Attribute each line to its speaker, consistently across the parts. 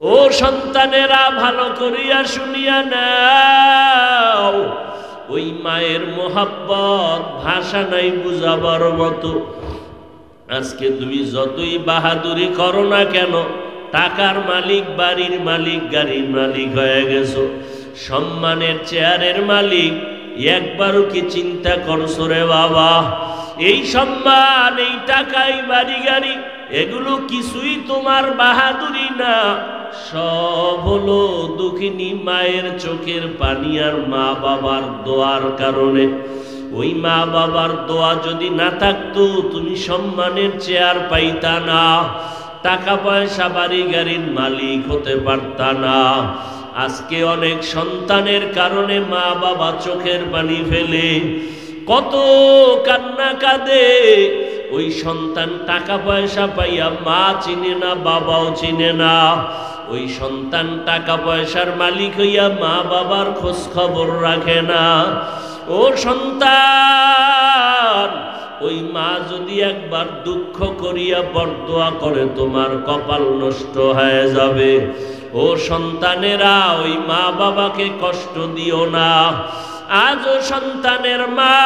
Speaker 1: ও সন্তানেরা ভালো করিয়া শুনিয়া নাও, ওই মায়ের মোহাব্বত ভাষা নাই বুঝাবার মতো। আজকে তুমি যতই বাহাদুরি করো না কেন, টাকার মালিক, বাড়ির মালিক, গাড়ির মালিক হয়ে গেছো, সম্মানের চেয়ারের মালিক, একবারও কি চিন্তা করছো রে বাবা? এই সম্মান, এই টাকা, এই বাড়ি গাড়ি, এগুলো কিছুই তোমার বাহাদুরি না, সব হলো দুঃখিনী মায়ের চোখের পানি আর মা বাবার দোয়ার কারণে। ওই মা বাবার দোয়া যদি না থাকতো, তুমি সম্মানের চেয়ার পাইতা না, টাকা পয়সা বাড়ি গাড়ির মালিক হতে পারতা না। আজকে অনেক সন্তানের কারণে মা বাবা চোখের পানি ফেলে, কত কান্না কাঁদে। ওই সন্তান টাকা পয়সা পাইয়া মা চিনে না, বাবাও চিনে না। ওই সন্তান টাকা পয়সার মালিক হইয়া মা বাবার খোঁজ খবর রাখে না। ও সন্তান, ওই মা যদি একবার দুঃখ করিয়া বরদোয়া করে, তোমার কপাল নষ্ট হয়ে যাবে। ও সন্তানেরা, ওই মা বাবাকে কষ্ট দিও না। আজও সন্তানের মা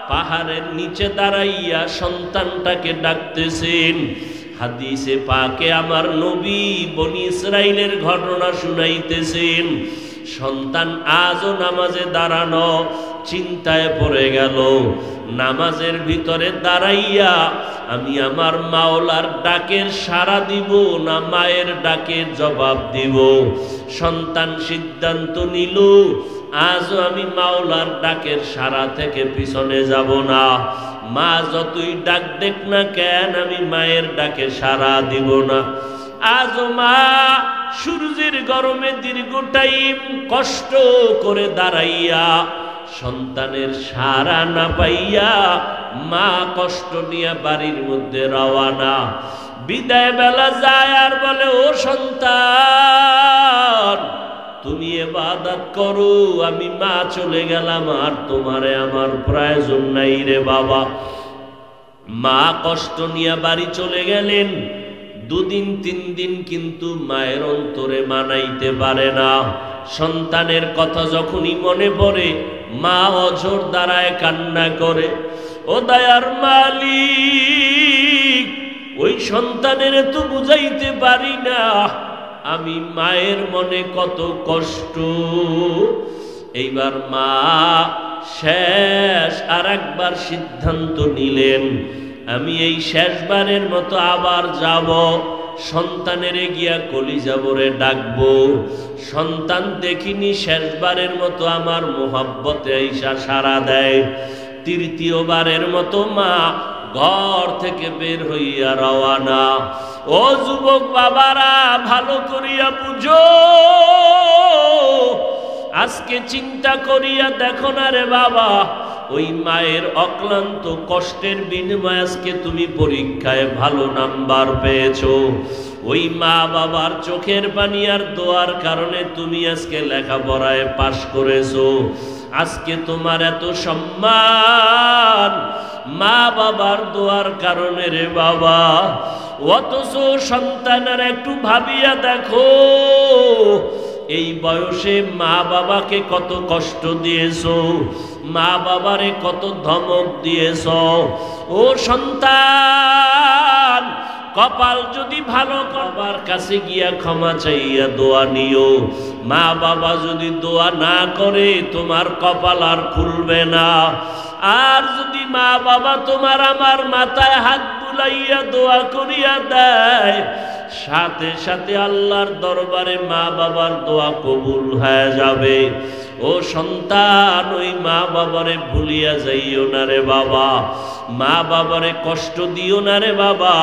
Speaker 1: পাহাড়ের নিচে দাঁড়াইয়া সন্তানটাকে ডাকতেছেন। হাদিসে পাকে আমার নবী বনি ইসরাইলের ঘটনা শুনাইতেছেন। সন্তান আজও নামাজে দাঁড়ানো চিন্তায় পড়ে গেল, নামাজের ভিতরে দাঁড়াইয়া আমি আমার মাওলার ডাকের সাড়া দিব না মায়ের ডাকের জবাব দিব। সন্তান সিদ্ধান্ত নিল, আজও আমি মাওলার ডাকের সাড়া থেকে পিছনে যাব না। মা যতই ডাক দেখ না কেন, আমি মায়ের ডাকে সাড়া দিব না। আজও মা সূর্যের গরমে দীর্ঘ টাইম কষ্ট করে দাঁড়াইয়া সন্তানের সাড়া না পাইয়া মা কষ্ট নিয়ে বাড়ির মধ্যে রওয়ানা। বিদায় বেলা যায় আর বলে, ও সন্তান, তুমি ইবাদত করো, আমি মা চলে গেলাম, আর তোমারে আমার প্রয়োজন নাই রে বাবা। মা কষ্ট নিয়ে বাড়ি চলে গেলেন। দুদিন তিন দিন কিন্তু মায়ের অন্তরে মানাইতে পারে না। সন্তানের কথা যখনই মনে পড়ে, মা অঝোর দাঁড়ায় কান্না করে। ও দয়ার মালিক, ওই সন্তানের তো বুঝাইতে পারি না আমি মায়ের মনে কত কষ্ট। এইবার মা শেষ আর একবার সিদ্ধান্ত নিলেন, আমি এই শেষবারের মতো আবার যাব, সন্তানের গিয়া কলিজা ভরে ডাকবো। সন্তান দেখিনি শেষবারের মতো আমার মোহাব্বতে আইসা সাড়া দেয়। তৃতীয়বারের মতো মা ঘর থেকে বের হইয়া রওয়ানা। ও যুবক বাবারা, ভালো করিয়া বুঝো, আজকে চিন্তা করিয়া দেখো না রে বাবা, ওই মায়ের অক্লান্ত কষ্টের বিনিময়ে আজকে তুমি পরীক্ষায় ভালো নাম্বার পেয়েছো। ওই মা বাবার চোখের পানি আর দোয়ার কারণে তুমি আজকে লেখাপড়ায় পাশ করেছো। আজকে তোমার এত সম্মান মা বাবার দোয়ার কারণে রে বাবা। অথচ সন্তানের একটু ভাবিয়া দেখো, এই বয়সে মা বাবাকে কত কষ্ট দিয়েছো, মা বাবারে কত ধমক দিয়েছো। ও সন্তান, কপাল যদি ভালো বাবার কাছে গিয়া ক্ষমা চাইয়া দোয়া নিও। মা বাবা যদি দোয়া না করে, তোমার কপাল আর খুলবে না। আর যদি মা বাবা তোমার আমার মাথায় হাত বুলাইয়া দোয়া করিয়া দেয়, সাথে সাথে আল্লাহর দরবারে মা বাবার দোয়া কবুল হয়ে যাবে। ও সন্তান, ওই মা বাবারে ভুলিয়া যাইও না রে বাবা, মা বাবারে কষ্ট দিও না রে বাবা।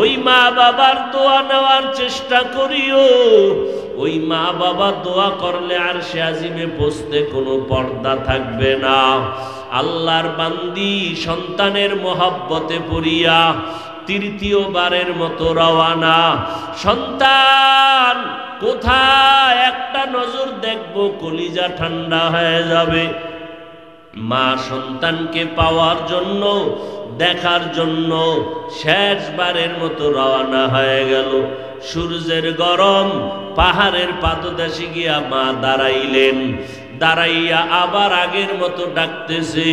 Speaker 1: ওই মা বাবার দোয়া নেওয়ার চেষ্টা করিও। ওই মা বাবা দোয়া করলে আর সে আজিমে বসতে কোনো পর্দা থাকবে না। আল্লাহর বান্দি সন্তানের মোহাব্বতে পড়িয়া তৃতীয়বারের মতো রওয়ানা। সন্তান কোথায় একটা নজর দেখবো, কলিজা ঠান্ডা হয়ে যাবে। মা সন্তানকে পাওয়ার জন্য, দেখার জন্য শেষবারের মতো রওনা হয়ে গেল। সূর্যের গরম পাহাড়ের পাদদেশে গিয়া মা দাঁড়াইলেন। দাঁড়াইয়া আবার আগের মতো ডাকতেছে,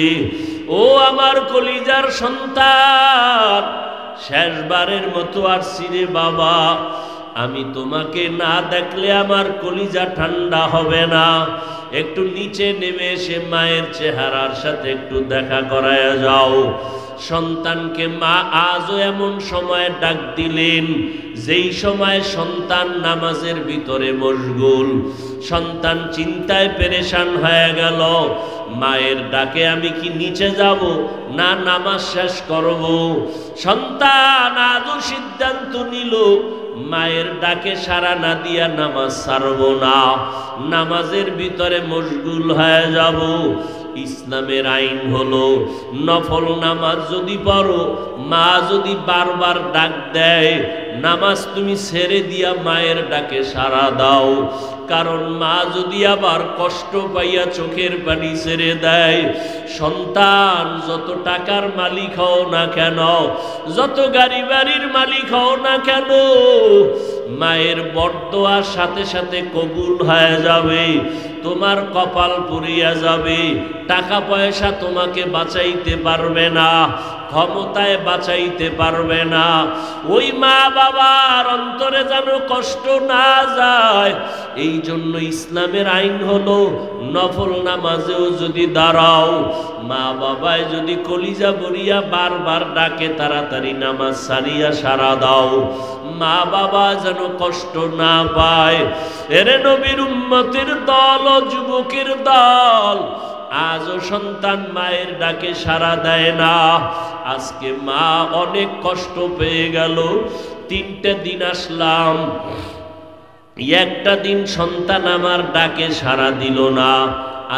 Speaker 1: ও আমার কলিজার সন্তান, শেষবারের মতো আসছি রে বাবা, আমি তোমাকে না দেখলে আমার কলিজা ঠান্ডা হবে না। একটু নিচে নেমে এসে মায়ের চেহারার সাথে একটু দেখা করায়া যাও। সন্তানকে মা আজও এমন সময় ডাক দিলেন যেই সময় সন্তান নামাজের ভিতরে মশগুল। সন্তান চিন্তায় পেরেশান হয়ে গেল, মায়ের ডাকে আমি কি নিচে যাব না নামাজ শেষ করব? সন্তান আজও সিদ্ধান্ত নিল মায়ের ডাকে সাড়া না দিয়া নামাজ ছাড়ব না, নামাজের ভিতরে মশগুল হয়ে যাব। ইসলামের আইন হলো নফল নামাজ যদি পড়ো, মা যদি বারবার ডাক দেয়, নামাজ তুমি ছেড়ে দিয়া মায়ের ডাকে সাড়া দাও। কারণ মা যদি আবার কষ্ট পাইয়া চোখের পানি ছেড়ে দেয়, সন্তান যত টাকার মালিক হও না কেন, যত গাড়ি বাড়ির মালিক হও না কেন, মায়ের বরদোয়ার সাথে সাথে কবুল হয়ে যাবে, তোমার কপাল পুড়িয়া যাবে। টাকা পয়সা তোমাকে বাঁচাইতে পারবে না, ক্ষমতায় বাঁচাইতে পারবে না। ওই মা বাবার অন্তরে যেন কষ্ট না যায়, এই জন্য ইসলামের আইন হলো নফল নামাজেও যদি দাঁড়াও, মা বাবায় যদি কলিজা বরিয়া বারবার ডাকে, তাড়াতাড়ি নামাজ সারিয়া সারা দাও, মা বাবা যেন কষ্ট না পায়। এরে নবীর উম্মতের দল ও যুবকের দল, আজও সন্তান মায়ের ডাকে সাড়া দেয় না। আজকে মা অনেক কষ্ট পেয়ে গেল। 3টে দিন আসলাম, একটা দিন সন্তান আমার ডাকে সাড়া দিল না।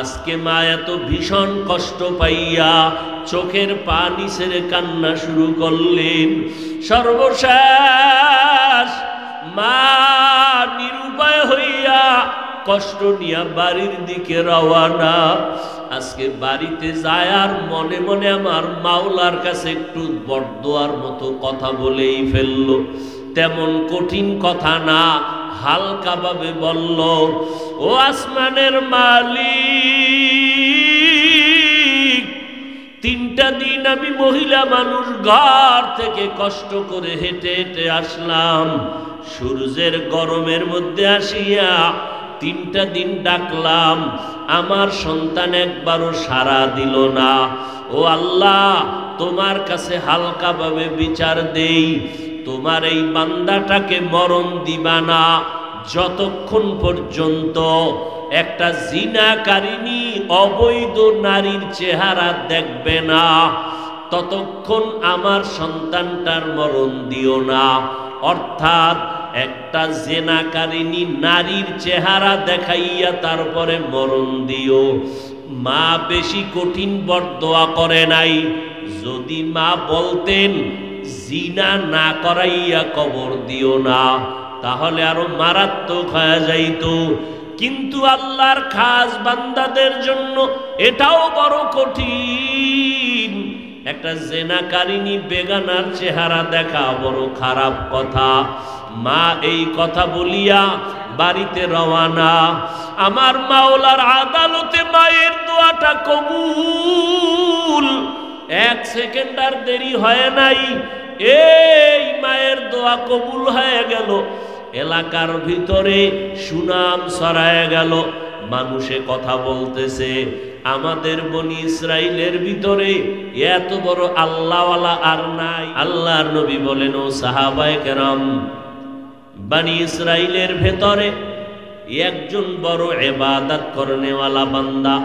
Speaker 1: আজকে মা এত ভীষণ কষ্ট পাইয়া চোখের পানি ছেড়ে কান্না শুরু করলেন। সর্বশেষ মা নিরুপায় হইয়া কষ্ট নিয়া বাড়ির দিকে রওয়ানা। আজকে বাড়িতে যায় আর মনে মনে আমার মাওলার কাছে একটু বরদোয়ার মতো কথা বলেই ফেললো। তেমন কঠিন কথা না, হালকা ভাবে বলল, ও আসমানের মালিক, 3টা দিন আমি মহিলা মানুষ ঘর থেকে কষ্ট করে হেঁটে হেঁটে আসলাম, সূর্যের গরমের মধ্যে আসিয়া 3টা দিন ডাকলাম, আমার সন্তান একবারও সাড়া দিল না। ও আল্লাহ, তোমার কাছে হালকা ভাবে বিচার দেই, তোমার এই বান্দাটাকে মরণ দিবা না যতক্ষণ পর্যন্ত একটা জিনাকারিনী অবৈধ নারীর চেহারা দেখবে না, ততক্ষণ আমার সন্তানটার মরণ দিও না। অর্থাৎ একটা জিনাকারিনী নারীর চেহারা দেখাইয়া তারপরে মরণ দিও। মা বেশি কঠিন বরদোয়া করে নাই। যদি মা বলতেন জিনা না করাইয়া কবর দিও না, তাহলে আরো মারাত্মক হয়ে যাইত। কিন্তু আল্লাহর খাস বান্দাদের জন্য এটাও বড় কঠিন। একটা জিনাকারিনী বেগানার চেহারা দেখা বড় খারাপ কথা। মা এই কথা বলিয়া বাড়িতে রওয়ানা। আমার মাওলার আদালতে মায়ের দোয়াটা কবুল। 1 সেকেন্ড আর দেরি হয় নাই, এই মায়ের দোয়া কবুল হয়ে গেল। এলাকার ভিতরে সুনাম ছড়ায় গেল। মানুষে কথা বলতেছে, আমাদের বনি ইসরাইলের ভিতরে এত বড় আল্লাহওয়ালা আর নাই। আল্লাহর নবী বলেন, ও সাহাবায়ে কেরাম, বনি ইসরাইলের ভেতরে একজন বড় ইবাদত করনেওয়ালা বান্দা,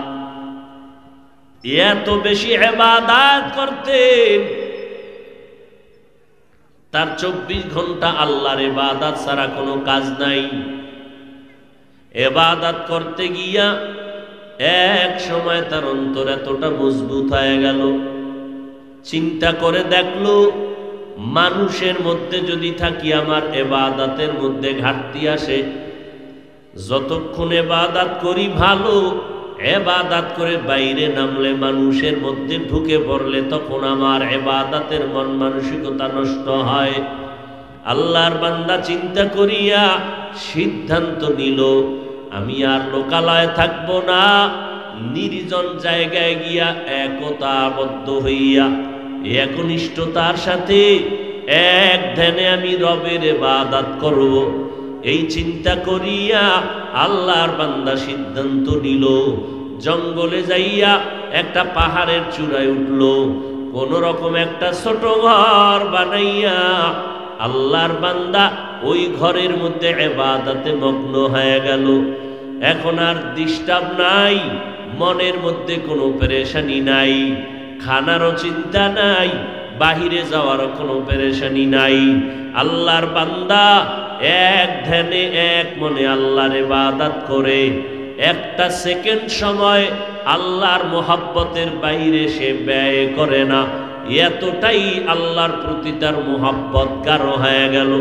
Speaker 1: এত বেশি ইবাদত করতেন, তার 24 ঘন্টা আল্লাহর ইবাদত ছাড়া কোনো কাজ নাই। ইবাদত করতে গিয়া এক সময় তার অন্তর এতটা মজবুত হয়ে গেল, চিন্তা করে দেখলো, মানুষের মধ্যে যদি থাকি আমার ইবাদতের মধ্যে ঘাটতি আসে। যতক্ষণ ইবাদত করি ভালো, ইবাদত করে বাইরে নামলে, মানুষের মধ্যে ঢুকে পড়লে, তখন আমার ইবাদতের মন মানসিকতা নষ্ট হয়। আল্লাহর বান্দা চিন্তা করিয়া সিদ্ধান্ত নিল, আমি আর লোকালয়ে থাকব না, নির্জন জায়গায় গিয়া একতাবদ্ধ হইয়া একনিষ্ঠতার সাথে এক ধ্যানে আমি রবের ইবাদত করব। এই চিন্তা করিয়া আল্লাহর বান্দা সিদ্ধান্ত নিল, জঙ্গলে যাইয়া একটা পাহাড়ের চূড়ায় উঠল, কোন রকম একটা ছোট ঘর বানাইয়া আল্লাহর বান্দা ওই ঘরের মধ্যে ইবাদতে মগ্ন হয়ে গেল। এখন আর ডিস্টার্ব নাই, মনের মধ্যে কোনো পেরেশানি নাই, খানারও চিন্তা নাই, বাহিরে যাওয়ারও কোনো পেরেশানি নাই। আল্লাহর বান্দা এক ধ্যানে এক মনে আল্লাহর ইবাদত করে একটা সেকেন্ড সময় আল্লাহর মোহাব্বতের বাইরে সে ব্যয় করে না, এতটাই আল্লাহর প্রতি তার মোহাব্বত গাঢ় হয়ে গেল।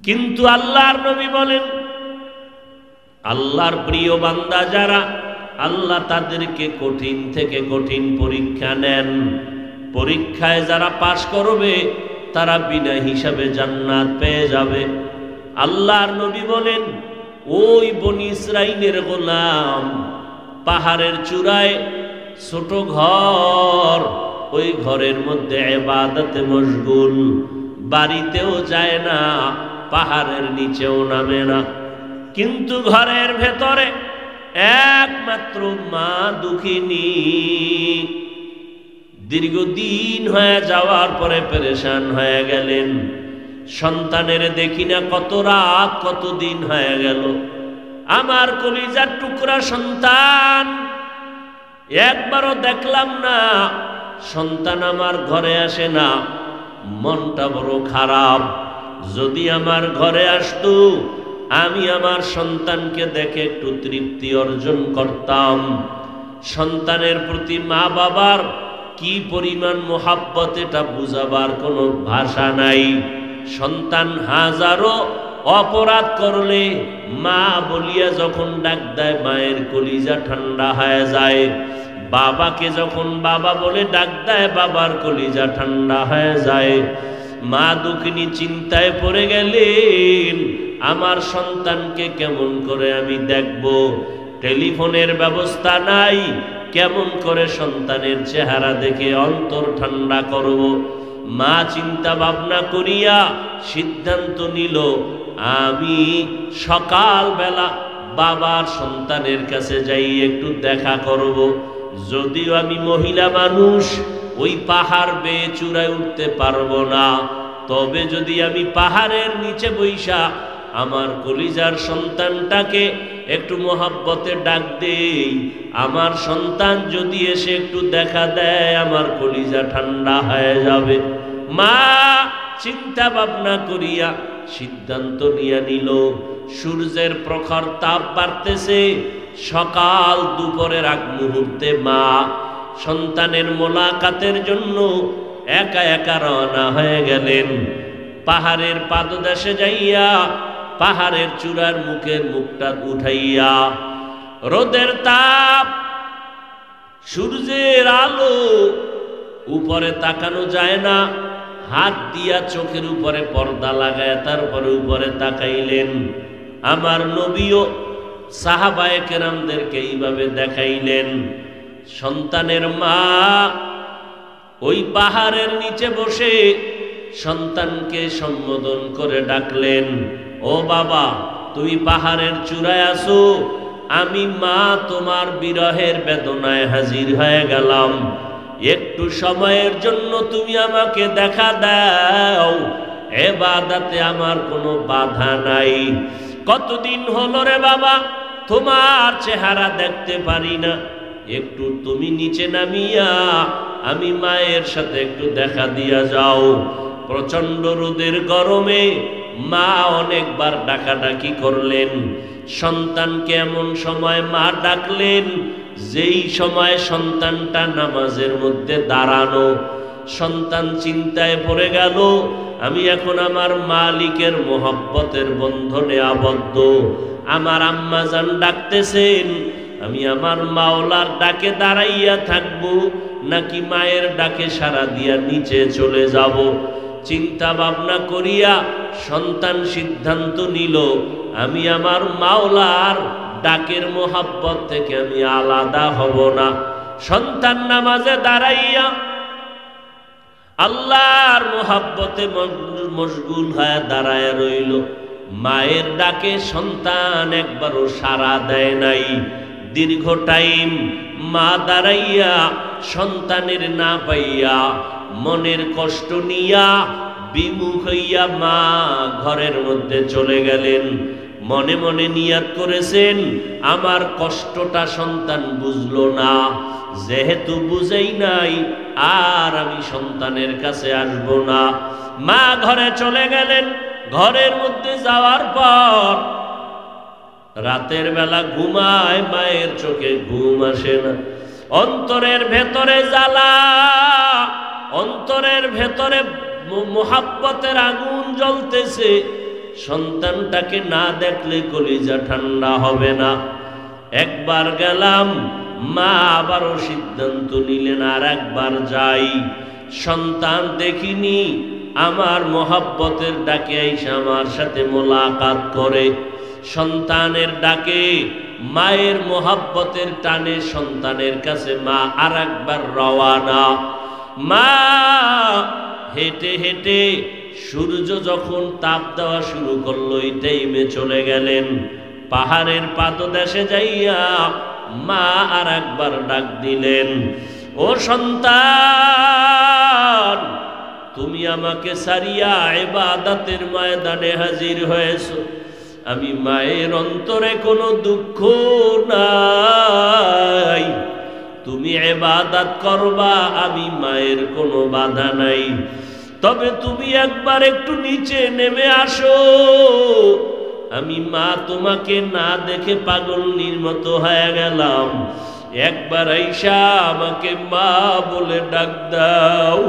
Speaker 1: কিন্তু আল্লাহর নবী বলেন, আল্লাহর প্রিয় বান্দা যারা, আল্লাহ তাদেরকে কঠিন থেকে কঠিন পরীক্ষা নেন, পরীক্ষায় যারা পাশ করবে তারা বিনা হিসাবে জান্নাত পেয়ে যাবে। আল্লাহর নবী বলেন, ওই বনি ইসরাইলের গোলাম পাহাড়ের চূড়ায় ছোট ঘর, ওই ঘরের মধ্যে ইবাদতে মশগুল, বাড়িতেও যায় না, পাহাড়ের নিচেও নামে না, কিন্তু ঘরের ভেতরে একমাত্র মা দুঃখিনী। দীর্ঘদিন হয়ে যাওয়ার পরে পেরেশান হয়ে গেলেন, সন্তানের দেখি না, কত রাত কত দিন হয়ে গেল, আমার কলিজার টুকরা সন্তান একবারও দেখলাম না, সন্তান আমার ঘরে আসে না, মনটা বড় খারাপ। যদি আমার ঘরে আসতো, আমি আমার সন্তানকে দেখে একটু তৃপ্তি অর্জন করতাম। সন্তানের প্রতি মা বাবার কি পরিমাণ মোহাব্বত, এটা বুঝাবার কোনো ভাষা নাই। সন্তান হাজারো অপরাধ করলে মা বলিয়া যখন ডাক দেয়, মায়ের কলিজা ঠান্ডা হয়ে যায়। বাবাকে যখন বাবা বলে ডাক দেয়, বাবার কলিজা ঠান্ডা হয়ে যায়। মা দুঃখিনী চিন্তায় পড়ে গেলেন, আমার সন্তানকে কেমন করে আমি দেখব, টেলিফোনের ব্যবস্থা নাই, কেমন করে সন্তানের চেহারা দেখে অন্তর ঠান্ডা করব। মা চিন্তা ভাবনা করিয়া সিদ্ধান্ত নিল, আমি সকালবেলা বাবার সন্তানের কাছে যাই, একটু দেখা করব। যদিও আমি মহিলা মানুষ, ওই পাহাড় বেয়ে চূড়ায় উঠতে পারবো না, তবে যদি আমি পাহাড়ের নিচে বৈশা আমার কলিজার সন্তানটাকে একটু মোহাব্বতে ডাক দেই, আমার সন্তান যদি এসে একটু দেখা দেয়, আমার কলিজা ঠান্ডা হয়ে যাবে। মা চিন্তা ভাবনা করিয়া সিদ্ধান্ত নিয়ে নিল, সূর্যের প্রখর তাপ বাড়তেছে, সকাল দুপুরের আগ মুহূর্তে মা সন্তানের মোলাকাতের জন্য একা একা রওনা হয়ে গেলেন। পাহাড়ের পাদদেশে যাইয়া পাহাড়ের চূড়ার মুখের মুখটা উঠাইয়া, রোদের তাপ, সূর্যের আলো, উপরে তাকানো যায় না, হাত দিয়া চোখের উপরে পর্দা লাগায় তারপরে উপরে তাকাইলেন। আমার নবীও সাহাবায়ে কেরামদেরকে এইভাবে দেখাইলেন। সন্তানের মা ওই পাহাড়ের নিচে বসে সন্তানকে সম্বোধন করে ডাকলেন, ও বাবা, তুমি পাহাড়ের চূড়ায় আসো, আমি মা তোমার বিরহের বেদনায় হাজির হয়ে গেলাম, একটু সময়ের জন্য তুমি আমাকে দেখা দাও, ইবাদতে আমার কোনো বাধা নাই। কতদিন হলো রে বাবা তোমার চেহারা দেখতে পারি না, একটু তুমি নিচে নামিয়া আমি মায়ের সাথে একটু দেখা দিয়া যাও। প্রচন্ড রোদের গরমে মা অনেকবার ডাকাডাকি করলেন, সন্তানকে এমন সময় মা ডাকলেন যেই সময় সন্তানটা নামাজের মধ্যে দাঁড়ানো। সন্তান চিন্তায় পড়ে গেল, আমি এখন আমার মালিকের মোহব্বতের বন্ধনে আবদ্ধ, আমার আম্মা জান ডাকতেছেন, আমি আমার মাওলার ডাকে দাঁড়াইয়া থাকবো নাকি মায়ের ডাকে সাড়া দিয়া নিচে চলে যাব। চিন্তা ভাবনা করিয়া সন্তান সিদ্ধান্ত নিল, আমি আমার মাওলার ডাকের মোহাব্বত থেকে আমি আলাদা হব না। সন্তান নামাজে দাঁড়াইয়া আল্লাহর মোহাব্বতে মশগুল হয়ে দাঁড়ায় রইল। মায়ের ডাকে সন্তান একবারও সাড়া দেয় নাই। দীর্ঘ টাইম মা দাঁড়াইয়া সন্তানের না পাইয়া মনের কষ্ট নিয়া বিমুখ হইয়া মা ঘরের মধ্যে চলে গেলেন। মনে মনে নিয়াত করেছেন, আমার কষ্টটা সন্তান বুঝলো না, যেহেতু বুঝেই নাই আর আমি সন্তানের কাছে আসব না। মা ঘরে চলে গেলেন। ঘরের মধ্যে যাওয়ার পর রাতের বেলা ঘুমায়, মায়ের চোখে ঘুম আসে না। অন্তরের ভেতরে জ্বালা, অন্তরের ভেতরে মোহাব্বতের আগুন জ্বলতেছে। সন্তানটাকে না দেখলে কলিজা ঠান্ডা হবে না। একবার গেলাম, মা আবারও সিদ্ধান্ত নিলেন আর একবার যাই। সন্তান দেখিনি, আমার মোহাব্বতের ডাকে আইসা আমার সাথে মোলাকাত করে। সন্তানের ডাকে, মায়ের মোহাব্বতের টানে সন্তানের কাছে মা আর একবার রওয়ানা। মা হেঁটে হেঁটে সূর্য যখন তাপ দেওয়া শুরু করলো, এই টাইমে চলে গেলেন। পাহাড়ের পাদদেশে যাইয়া মা আর একবার ডাক দিলেন, ও সন্তান, তুমি আমাকে সারিয়া ইবাদতের ময়দানে হাজির হয়েছো। আমি মায়ের অন্তরে কোনো দুঃখ নাই, তুমি ইবাদত করবা, আমি মায়ের কোনো বাধা নাই। তবে তুমি একবার একটু নিচে নেমে আসো। আমি মা তোমাকে না দেখে পাগলনির মতো হয়ে গেলাম। একবার আইসা আমাকে মা বলে ডাক দাও।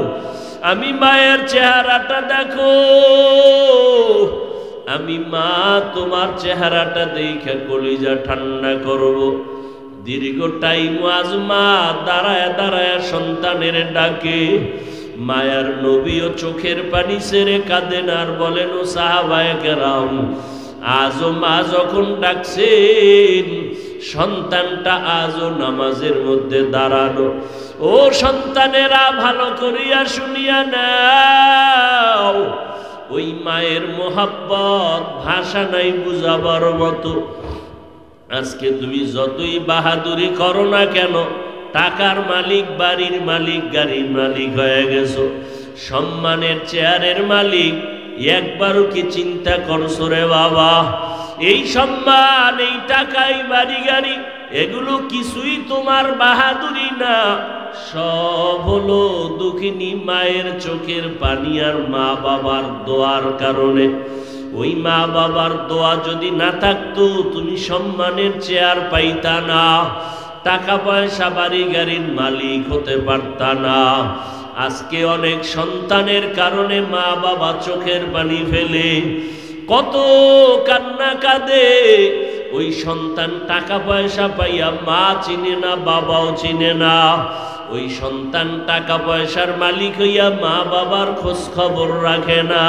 Speaker 1: আমি মায়ের চেহারাটা দেখো। আমি মা তোমার চেহারাটা দেখে কলিজা ঠান্ডা করব। দীর্ঘ টাইম আজ মা দাঁড়ায় দাঁড়ায় সন্তানের ডাকে। মায়ার নবীও চোখের পানি ছেড়ে কাঁদেন আর বলেন, ও সাহাবায়ে কেরাম, আজও মা যখন ডাকছেন, সন্তানটা আজও নামাজের মধ্যে দাঁড়ানো। ও সন্তানেরা, ভালো করিয়া শুনিয়া নাও, ওই মায়ের মোহাব্বত ভাষা নাই বুঝাবার মতো। আজকে তুমি যতই বাহাদুরি করো না কেন, টাকার মালিক, বাড়ির মালিক, গাড়ির মালিক হয়ে গেছো, সম্মানের চেয়ারের মালিক, একবারও কি চিন্তা করছো রে বাবা? এই সম্মান, এই টাকা, এই বাড়ি গাড়ি, এগুলো কিছুই তোমার বাহাদুরি না, সব হলো দুঃখিনী মায়ের চোখের পানি আর মা বাবার দোয়ার কারণে। ওই মা বাবার দোয়া যদি না থাকতো, তুমি সম্মানের চেয়ার পাইতা না, টাকা পয়সা বাড়ি গাড়ির মালিক হতে পারতা না। আজকে অনেক সন্তানের কারণে মা বাবা চোখের পানি ফেলে, কত কান্না কাঁদে। ওই সন্তান টাকা পয়সা পাইয়া মা চিনে না, বাবাও চিনে না। ওই সন্তান টাকা পয়সার মালিক হইয়া মা বাবার খোঁজ খবর রাখে না।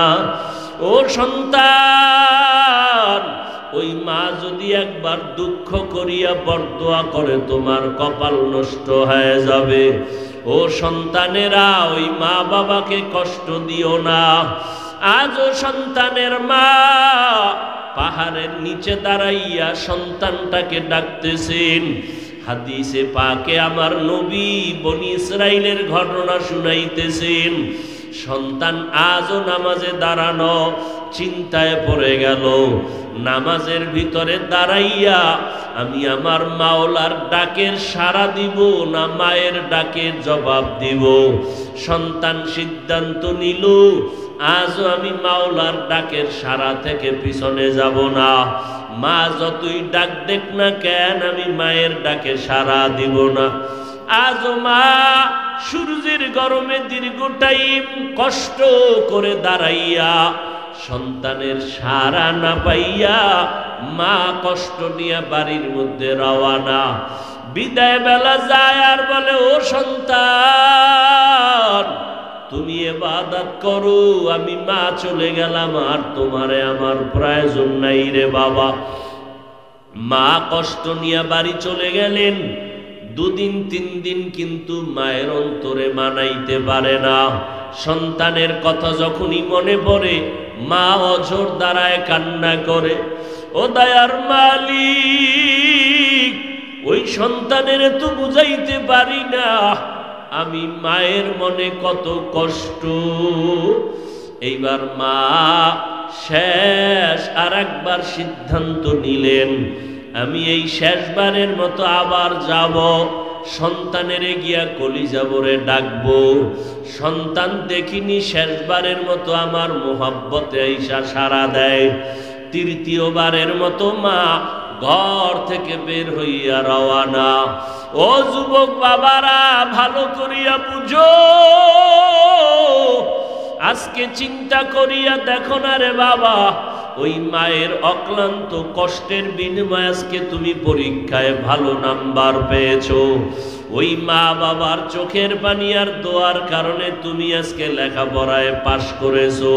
Speaker 1: ও সন্তান, ওই মা যদি একবার দুঃখ করিয়া বরদোয়া করে, তোমার কপাল নষ্ট হয়ে যাবে। ও সন্তানেরা, ওই মা বাবাকে কষ্ট দিও না। আজও সন্তানের মা পাহাড়ের নিচে দাঁড়াইয়া সন্তানটাকে ডাকতেছেন। হাদিসে পাকে আমার নবী বনি ইসরাইলের ঘটনা শুনাইতেছেন। সন্তান আজও নামাজে দাঁড়ানো, চিন্তায় পড়ে গেল। নামাজের ভিতরে দাঁড়াইয়া আমি আমার মাওলার ডাকের সাড়া দিব না মায়ের ডাকের জবাব দিব। সন্তান সিদ্ধান্ত নিল, আজও আমি মাওলার ডাকের সাড়া থেকে পিছনে যাব না। মা যতই ডাক দেখ না কেন, আমি মায়ের ডাকে সাড়া দিব না। আজও মা সূর্যের গরমে দীর্ঘ টাইম কষ্ট করে দাঁড়াইয়া সন্তানের সাড়া না পাইয়া মা কষ্ট নিয়ে বাড়ির মধ্যে রওয়ানা। বিদায় বেলা যায় আর বলে, ও সন্তান, তুমি ইবাদত করো, আমি মা চলে গেলাম, আর তোমারে আমার প্রয়োজন নাই রে বাবা। মা কষ্ট নিয়ে বাড়ি চলে গেলেন। 2 দিন 3 দিন কিন্তু মায়ের অন্তরে মানাইতে পারে না। সন্তানের কথা যখনই মনে পড়ে মা অঝোর দাঁড়ায় কান্না করে। ও দয়ার মালিক, ওই সন্তানের তো বুঝাইতে পারি না আমি মায়ের মনে কত কষ্ট। এইবার মা শেষ আর একবার সিদ্ধান্ত নিলেন, আমি এই শেষবারের মতো আবার যাব, সন্তানের গিয়া কলিজা ভরে ডাকবো। সন্তান দেখিনি শেষবারের মতো আমার মোহাব্বতে আইসা সাড়া দেয়। 3য়-বারের মতো মা ঘর থেকে বের হইয়া রওয়ানা। ও যুবক বাবারা, ভালো করিয়া বুঝো, আজকে চিন্তা করিয়া দেখো না রে বাবা, ওই মায়ের অক্লান্ত কষ্টের বিনিময়ে আজকে তুমি পরীক্ষায় ভালো নাম্বার পেয়েছো। ওই মা বাবার চোখের পানি আর দোয়ার কারণে তুমি আজকে লেখাপড়ায় পাশ করেছো।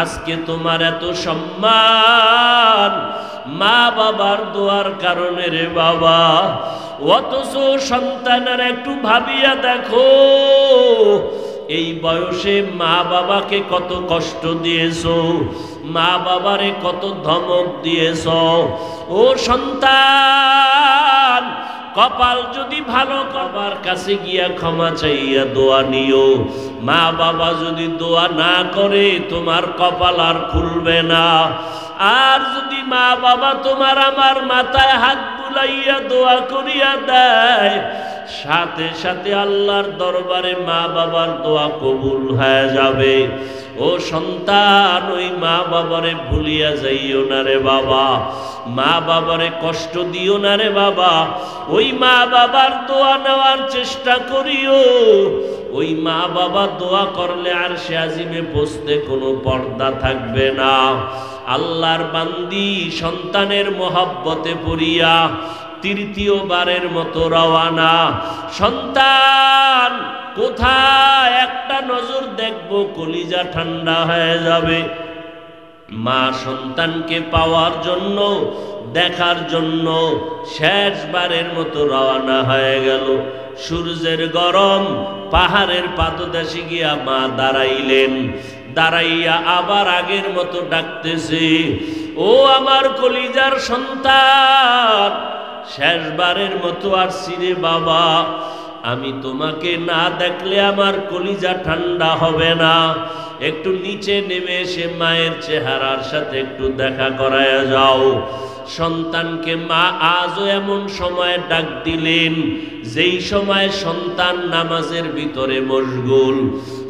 Speaker 1: আজকে তোমার এত সম্মান মা বাবার দোয়ার কারণে রে বাবা। অথচ সন্তানের একটু ভাবিয়া দেখো, এই বয়সে মা বাবাকে কত কষ্ট দিয়েছো, মা বাবারে কত ধমক দিয়েছো। ও সন্তান, কপাল যদি ভালো, বাবার কাছে গিয়া ক্ষমা চাইয়া দোয়া নিও। মা বাবা যদি দোয়া না করে তোমার কপাল আর খুলবে না। আর যদি মা বাবা তোমার আমার মাথায় হাত বুলাইয়া দোয়া করিয়া দেয়, সাথে সাথে আল্লাহর দরবারে মা বাবার দোয়া কবুল হয়ে যাবে। ও সন্তান, ওই মা বাবারে ভুলিয়া যাইও না রে বাবা, মা বাবারে কষ্ট দিও না রে বাবা। ওই মা বাবার দোয়া নেওয়ার চেষ্টা করিও। ওই মা বাবা দোয়া করলে আর সে আজিমে পৌঁছতে কোনো পর্দা থাকবে না। আল্লাহর বান্দি সন্তানের মোহাব্বতে পড়িয়া 3য়-বারের মতো রওয়ানা। সন্তান কোথায় একটা নজর দেখবো, কলিজা ঠান্ডা হয়ে যাবে। মা সন্তানকে পাওয়ার জন্য, দেখার জন্য শেষবারের মতো রওনা হয়ে গেল। সূর্যের গরম, পাহাড়ের পাদদেশে গিয়া মা দাঁড়াইলেন। দাঁড়াইয়া আবার আগের মতো ডাকতেছে, ও আমার কলিজার সন্তান, শেষবারের মতো আসছি রে বাবা। আমি তোমাকে না দেখলে আমার কলিজা ঠান্ডা হবে না। একটু নিচে নেমে এসে মায়ের চেহারার সাথে একটু দেখা করায় যাও। সন্তানকে মা আজও এমন সময় ডাক দিলেন যেই সময় সন্তান নামাজের ভিতরে মশগুল।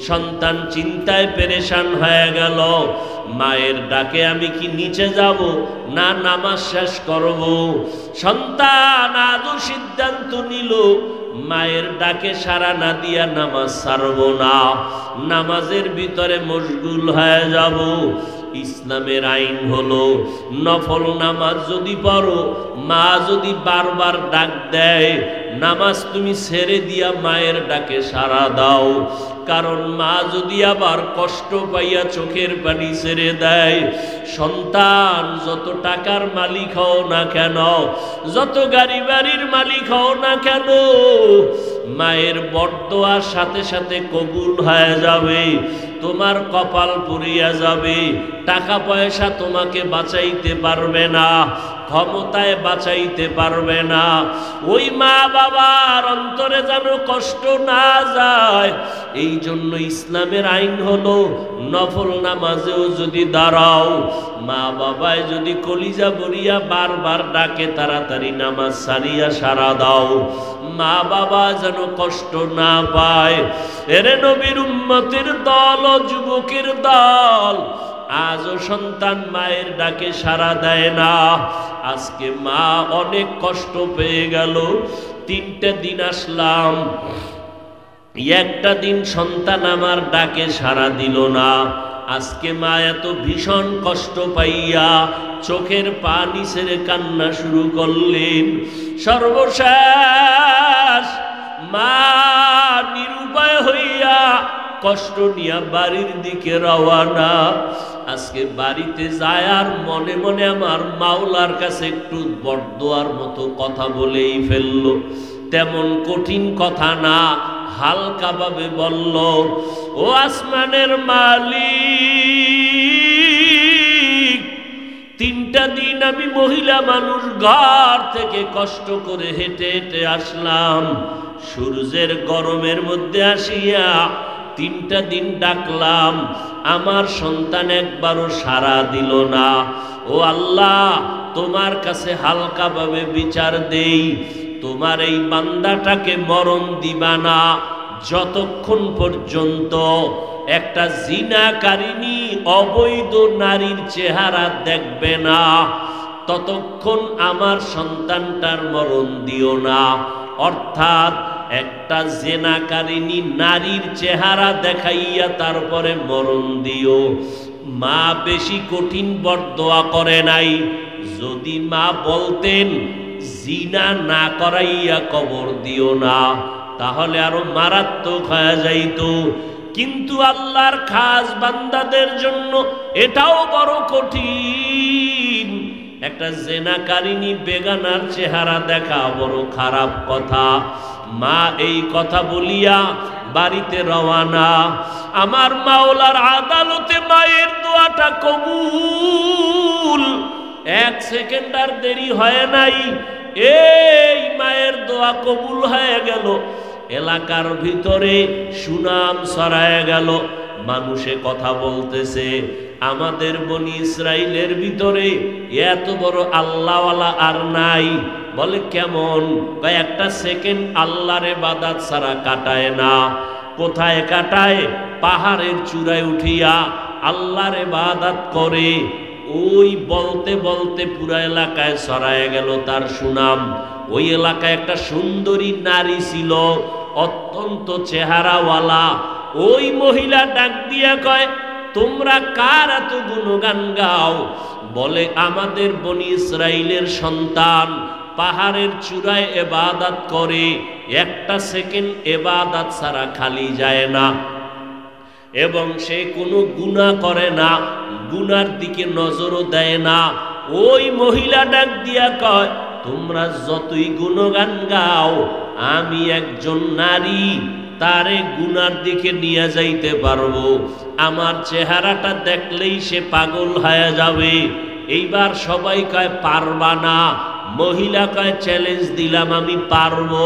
Speaker 1: সন্তান চিন্তায় পেরেশান হয়ে গেল, মায়ের ডাকে আমি কি নিচে যাব না নামাজ শেষ করব। সন্তান আজও সিদ্ধান্ত নিল মায়ের ডাকে সাড়া না দিয়া নামাজ ছাড়ব না, নামাজের ভিতরে মশগুল হয়ে যাব। ইসলামের আইন হলো নফল নামাজ যদি পড়ো, মা যদি বারবার ডাক দেয়, নামাজ তুমি ছেড়ে দিয়া মায়ের ডাকে সাড়া দাও। কারণ মা যদি আবার কষ্ট পাইয়া চোখের পানি ছেড়ে দেয়, সন্তান যত টাকার মালিক হও না কেন, যত গাড়ি বাড়ির মালিক হও না কেন, মায়ের বরদোয়ার সাথে সাথে কবুল হয়ে যাবে। তোমার কপাল পুড়িয়া যাবে। টাকা পয়সা তোমাকে বাঁচাইতে পারবে না, ক্ষমতায় বাঁচাইতে পারবে না। ওই মা বাবার অন্তরে যেন কষ্ট না যায়, এই জন্য ইসলামের আইন হলো নফল নামাজেও যদি দাঁড়াও, মা বাবায় যদি কলিজা ভরিয়া বারবার ডাকে, তাড়াতাড়ি নামাজ সারিয়া সারা দাও, মা বাবা যেন কষ্ট না পায়। এরে নবীর উম্মতের দল ও যুবকের দল, আজও সন্তান মায়ের ডাকে সাড়া দেয় না। আজকে মা অনেক কষ্ট পেয়ে গেল। 3টে দিন আসলাম, একটা দিন সন্তান আমার ডাকে সাড়া দিল না। আজকে মা এত ভীষণ কষ্ট পাইয়া চোখের পানি ছেড়ে কান্না শুরু করলেন। সর্বশেষ মা নিরুপায় হইয়া কষ্ট নিয়ে বাড়ির দিকে রওয়ানা। আজকে বাড়িতে যায় আর মনে মনে আমার মাওলার কাছে একটু বরদোয়ার মতো কথা বলেই ফেলল। তেমন কঠিন কথা না, হালকা ভাবে বলল, ও আসমানের মালিক, 3টা দিন আমি মহিলা মানুষ ঘর থেকে কষ্ট করে হেঁটে হেঁটে আসলাম। সূর্যের গরমের মধ্যে আসিয়া 3টা দিন ডাকলাম, আমার সন্তান একবারও সাড়া দিল না। ও আল্লাহ, তোমার কাছে হালকা ভাবে বিচার দেই, তোমার এই বান্দাটাকে মরণ দিবা না যতক্ষণ পর্যন্ত একটা জিনাকারিনী অবৈধ নারীর চেহারা দেখবে না, ততক্ষণ আমার সন্তানটার মরণ দিও না। অর্থাৎ একটা জিনাকারিনী নারীর চেহারা দেখাইয়া তারপরে মরণ দিও। মা বেশি কঠিন বরদোয়া করে নাই। যদি মা বলতেন জিনা না করাইয়া কবর দিও না, তাহলে আরো মারাত্মক হয়ে যাইত। কিন্তু আল্লাহর খাস বান্দাদের জন্য এটাও বড় কঠিন। একটা জেনাকারিনী বেগানার চেহারা দেখা বড় খারাপ কথা। মা এই কথা বলিয়া বাড়িতে রওয়ানা। আমার মাওলার আদালতে মায়ের দোয়াটা কবুল। 1 সেকেন্ড আর দেরি হয় নাই, এই মায়ের দোয়া কবুল হয়ে গেল। এলাকার ভিতরে সুনাম ছড়ায় গেল। মানুষে কথা বলতেছে, আমাদের বনি ইসরাইলের ভিতরে এত বড় আল্লাহওয়ালা আর নাই। বলে কেমন? একটা সেকেন্ড আল্লাহর ইবাদত ছাড়া কাটায় না। কোথায় কাটায়? পাহাড়ের চূড়ায় উঠিয়া আল্লাহর ইবাদত করে। ওই বলতে বলতে পুরা এলাকায় ছড়ায় গেল তার সুনাম। ওই এলাকায় একটা সুন্দরী নারী ছিল, অত্যন্ত চেহারাওয়ালা। ওই মহিলা ডাক দিয়া কয়, তোমরা কার এত গুণগান গাও? বলে আমাদের বনি ইসরাইলের সন্তান পাহাড়ের চূড়ায় ইবাদত করে, একটা সেকেন্ড ইবাদত ছাড়া খালি যায় না, এবং সে কোনো গুনাহ করে না, গুনার দিকে নজরও দেয় না। ওই মহিলা ডাক দিয়া কয়, তোমরা যতই গুণগান গাও, আমি একজন নারী, তারে গুনার দিকে নিয়ে যাইতে পারবো। আমার চেহারাটা দেখলেই সে পাগল হয়ে যাবে। এইবার সবাই কয় পারবা না। মহিলা কয় চ্যালেঞ্জ দিলাম, আমি পারবো।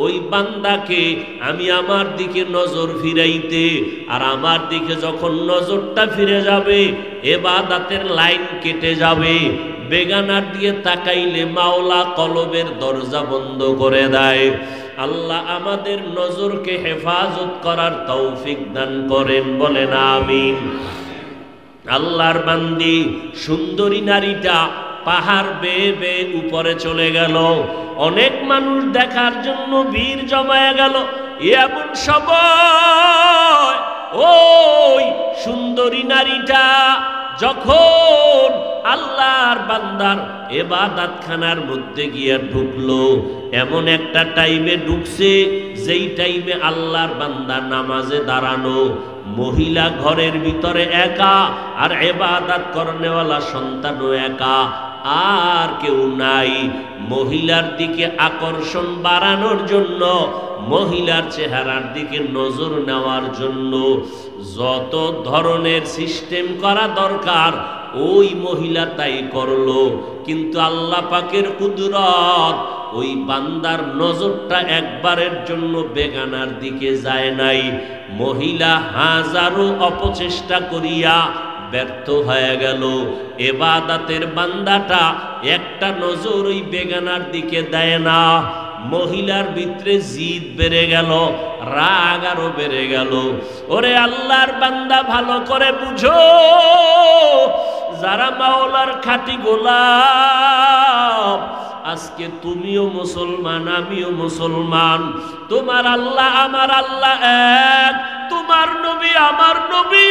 Speaker 1: ওই বান্দাকে আমি আমার দিকে নজর ফিরাইতে, আর আমার দিকে যখন নজরটা ফিরে যাবে, ইবাদতের লাইন কেটে যাবে। বেগানার দিয়ে তাকাইলে মাওলা কলবের দরজা বন্ধ করে দেয়। আল্লাহ আমাদের নজরকে হেফাজত করার তৌফিক দান করেন, বলেন আমিন। আল্লাহর বান্দি সুন্দরী নারীটা পাহাড় বেয়ে বেয়ে উপরে চলে গেল। অনেক মানুষ দেখার জন্য ভিড় জমায়ে গেল। এমন সময় ওই সুন্দরী নারীটা যখন আল্লাহর বান্দার ইবাদতখানার মধ্যে গিয়ে ঢুকলো, এমন একটা টাইমে ঢুকছে যেই টাইমে আল্লাহর বান্দা নামাজে দাঁড়ানো। মহিলা ঘরের ভিতরে একা, আর ইবাদত করনেওয়ালা সন্তানও একা, আর কেউ নাই। মহিলার দিকে আকর্ষণ বাড়ানোর জন্য, মহিলার চেহারার দিকে নজর নেওয়ার জন্য যত ধরনের সিস্টেম করা দরকার ওই মহিলা তাই করলো। কিন্তু আল্লাহ পাকের কুদরত, ওই বান্দার নজরটা একবারের জন্য বেগানার দিকে যায় নাই। মহিলা হাজারো অপচেষ্টা করিয়া ব্যর্থ হয়ে গেল। ইবাদতের বান্দাটা একটা নজর ওই বেগানার দিকে দেয় না। মহিলার ভিতরে জিদ বেড়ে গেল, রাগ আরো বেড়ে গেল। ওরে আল্লাহর বান্দা, ভালো করে বুঝো, যারা মাওলার খাঁটি গোলাম, আজকে তুমিও মুসলমান, আমিও মুসলমান। তোমার আল্লাহ আমার আল্লাহ এক, তোমার নবী আমার নবী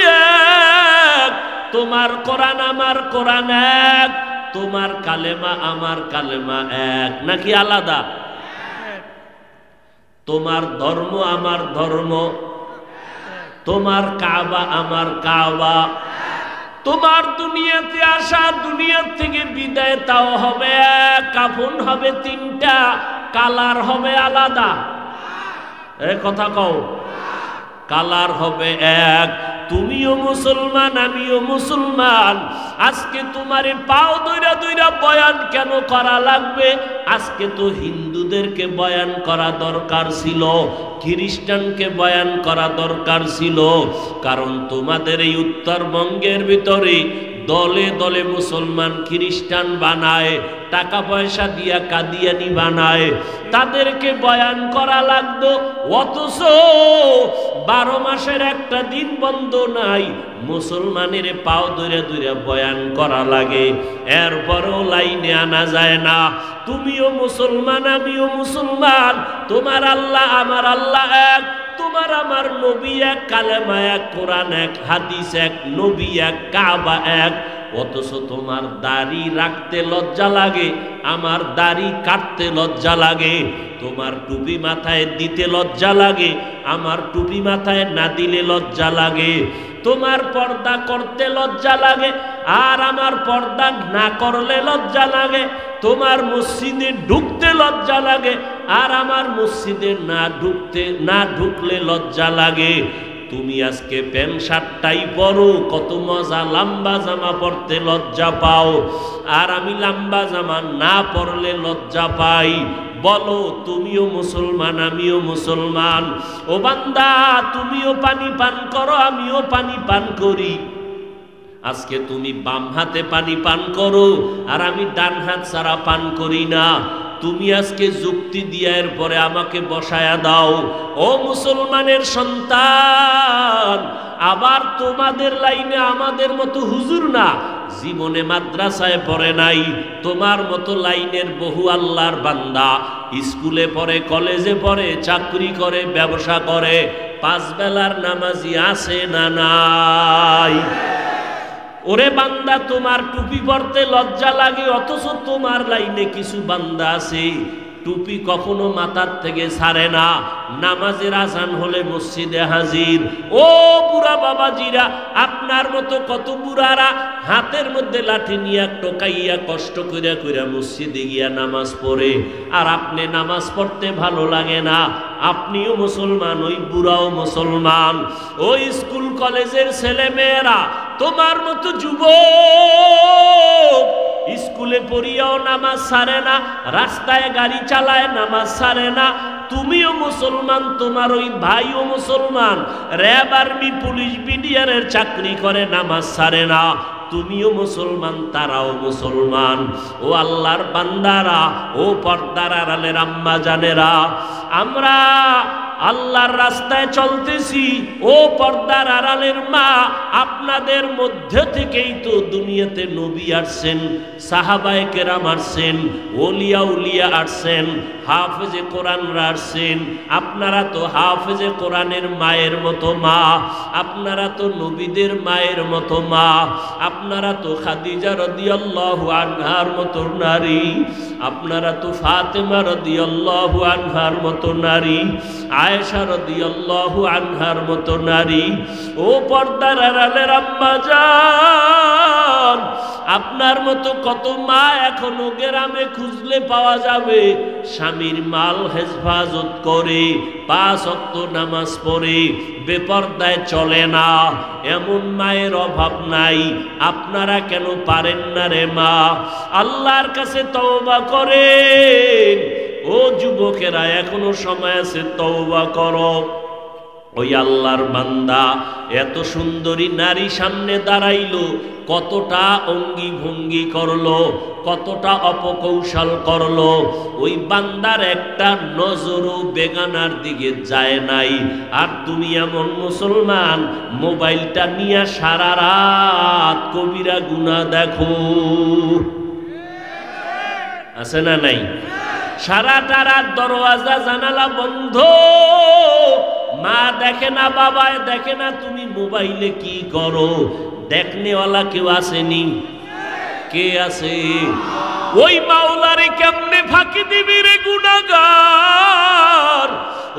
Speaker 1: এক, তোমার কোরআন আমার কোরআন এক, তোমার কালেমা আমার কালেমা এক, নাকি আলাদা? তোমার ধর্ম আমার ধর্ম, তোমার কাবা আমার কাবা। তোমার দুনিয়াতে আসা, দুনিয়া থেকে বিদায় তাও হবে এক, কাফন হবে তিনটা, কালার হবে আলাদা। এ কথা কও, কালার হবে এক। তুমিও মুসলমান, আমিও মুসলমান। আজকে তোমারে পাও দইরা দইরা বয়ান কেন করা লাগবে? আজকে তো হিন্দুদেরকে বয়ান করা দরকার ছিল, খ্রিস্টানকে বয়ান করা দরকার ছিল। কারণ তোমাদের এই উত্তরবঙ্গের ভিতরে দলে দলে মুসলমান খ্রিস্টান বানায়, টাকা পয়সা দিয়া কাদিয়ানি বানায়, তাদেরকে বয়ান করা লাগতো। অথচ 12 মাসের একটা দিন বন্ধ নাই, মুসলমানের পাও ধরে ধরে বয়ান করা লাগে, এরপরও লাইনে আনা যায় না। তুমিও মুসলমান, আমিও মুসলমান, তোমার আল্লাহ আমার আল্লাহ এক, তোমার আমার নবী এক, কালেমা এক, কোরআন এক, হাদিস এক, নবী এক, কাবা এক। অথচ তোমার দাড়ি রাখতে লজ্জা লাগে, আমার দাড়ি কাটতে লজ্জা লাগে। তোমার টুপি মাথায় দিতে লজ্জা লাগে, আমার টুপি মাথায় না দিলে লজ্জা লাগে। তোমার পর্দা করতে লজ্জা লাগে, আর আমার পর্দা না করলে লজ্জা লাগে। তোমার মসজিদে ঢুকতে লজ্জা লাগে, আর আমার মসজিদে না ঢুকলে লজ্জা লাগে। তুমি আজকে প্যান্ট শার্টটাই পরো, কত মজা, লম্বা জামা পরতে লজ্জা পাও, আর আমি লম্বা জামা না পরলে লজ্জা পাই। বলো, তুমিও মুসলমান, আমিও মুসলমান। ও বান্দা, তুমিও পানি পান করো, আমিও পানি পান করি। আজকে তুমি বাম হাতে পানি পান করো, আর আমি ডান হাত ছাড়া পান করি না। তুমি আজকে যুক্তি দিয়ে এরপরে আমাকে বসায়া দাও। ও মুসলমানের সন্তান, আবার তোমাদের লাইনে আমাদের মতো হুজুর না, জীবনে মাদ্রাসায় পড়ে নাই, তোমার মতো লাইনের বহু আল্লাহর বান্দা স্কুলে পড়ে, কলেজে পড়ে, চাকরি করে, ব্যবসা করে, 5 বেলার নামাজি আছে না নাই? ওরে বান্দা, তোমার টুপি পরতে লজ্জা লাগে, অথচ তোমার লাইনে কিছু বান্দা আছে টুপি কখনো মাথার থেকে ছাড়ে না, নামাজের আজান হলে মসজিদে হাজির। ও বুড়া বাবাজিরা, আপনার মতো কত বুড়ারা হাতের মধ্যে লাঠি নিয়ে টোকাইয়া কষ্ট কইরা কইরা মসজিদে গিয়া নামাজ পড়ে, আর আপনি নামাজ পড়তে ভালো লাগে না। আপনিও মুসলমান, ওই বুড়াও মুসলমান। ওই স্কুল কলেজের ছেলে মেয়েরা তোমার মতো যুবক স্কুলে পড়িয়াও নামাজ ছাড়ে না, রাস্তায় গাড়ি চালায় নামাজ ছাড়ে না। তুমিও মুসলমান, তোমার ওই ভাইও মুসলমান, র্যাব, আর্মি, পুলিশ, বিডিআরের চাকরি করে, নামাজ ছাড়ে না। তুমিও মুসলমান, তারাও মুসলমান। ও আল্লাহর বান্দারা, ও পর্দার আড়ালের আম্মা জানেরা, আমরা আল্লাহর রাস্তায় চলতেছি। ও পর্দার আড়ালের মা, আপনাদের মধ্যে থেকেই তো দুনিয়াতে নবী আসছেন, সাহাবায়ে কেরাম আসছেন, ওলিয়া উলিয়া আসছেন, হাফেজে কোরআনরা আসছেন। আপনারা তো হাফেজে কোরআনের মায়ের মতো মা, আপনারা তো নবীদের মায়ের মতো মা, আপনারা তো খাদিজা রাদিয়াল্লাহু আনহার মতো নারী, আপনারা তো ফাতেমা রাদিয়াল্লাহু আনহার মতো নারী, আয়েশা রাদিয়াল্লাহু আনহার মতো নারী। ও পর্দার আড়ালের আম্মা জান, আপনার মতো কত মা এখনো গ্রামে খুঁজলে পাওয়া যাবে, স্বামীর মাল হেফাজত করে, 5 ওয়াক্ত নামাজ পড়ে, বেপরদায় চলে না। এমন মায়ের অভাব নাই। আপনারা কেন পারেন না রে মা? আল্লাহর কাছে তওবা করেন। ও যুবকেরা, এখনো সময় আছে, তওবা করো। ওই আল্লাহর বান্দা এত সুন্দরী নারী সামনে দাঁড়াইলো, কতটা অঙ্গি ভঙ্গি করলো, কতটা অপকৌশল করলো। ওই বান্দার একটা নজরও বেগানার দিকে যায় নাই। আর তুমি এমন মুসলমান, মোবাইলটা নিয়ে সারা রাত কবিরা গুনাহ দেখো, আছে না নাই? সারাটা রাত দরওয়াজা জানালা বন্ধ, মা দেখে না, বাবা দেখে না, তুমি মোবাইলে কি করো? দেখনেওয়ালা কেউ আসেনি? কে আছে? ওই মাওলারে কেমনে ফাঁকি দিবি রে গুনাহগার?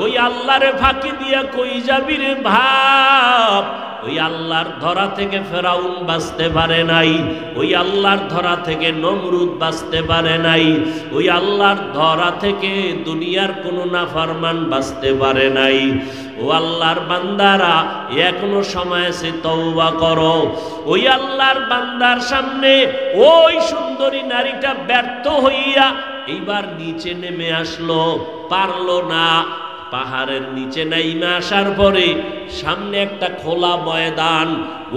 Speaker 1: ওই আল্লাহরে ফাঁকি দিয়া কই যাবি রে ভাব। ওই আল্লাহর ধরা থেকে ফেরাউন বাঁচতে পারে নাই, ওই আল্লাহর ধরা থেকে নমরুদ বাঁচতে পারে নাই, ওই আল্লাহর ধরা থেকে দুনিয়ার কোনো নাফরমান বাঁচতে পারে নাই। ও আল্লাহর বান্দারা, এখনো সময় আছে, তওবা করো। ওই আল্লাহর বান্দার সামনে ওই সুন্দরী নারীটা ব্যর্থ হইয়া এইবার নিচে নেমে আসলো, পারলো না। পাহাড়ের নিচে নাইমা আসার পরে সামনে একটা খোলা ময়দান,